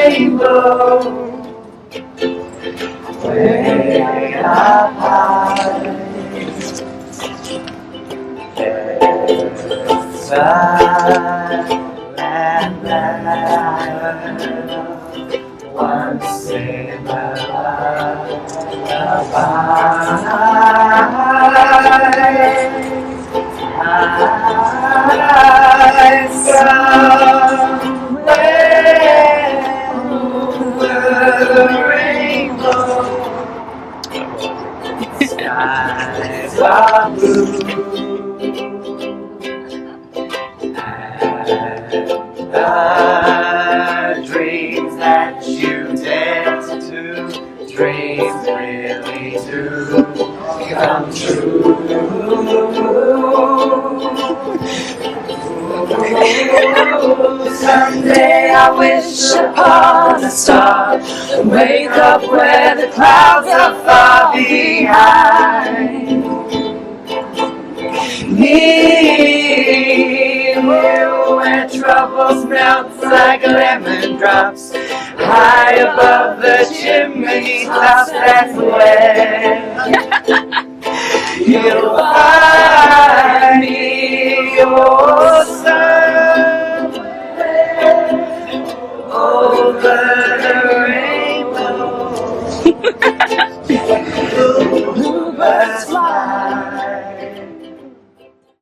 rainbow, way up high. There's and land once in a somewhere over the rainbow, skies are blue. The dreams that you dare to dreams really do come true. Someday I wish upon a star and wake up where the clouds are far behind me, where troubles melt like lemon drops high above the chimney tops. That's where you'll find me. Oh,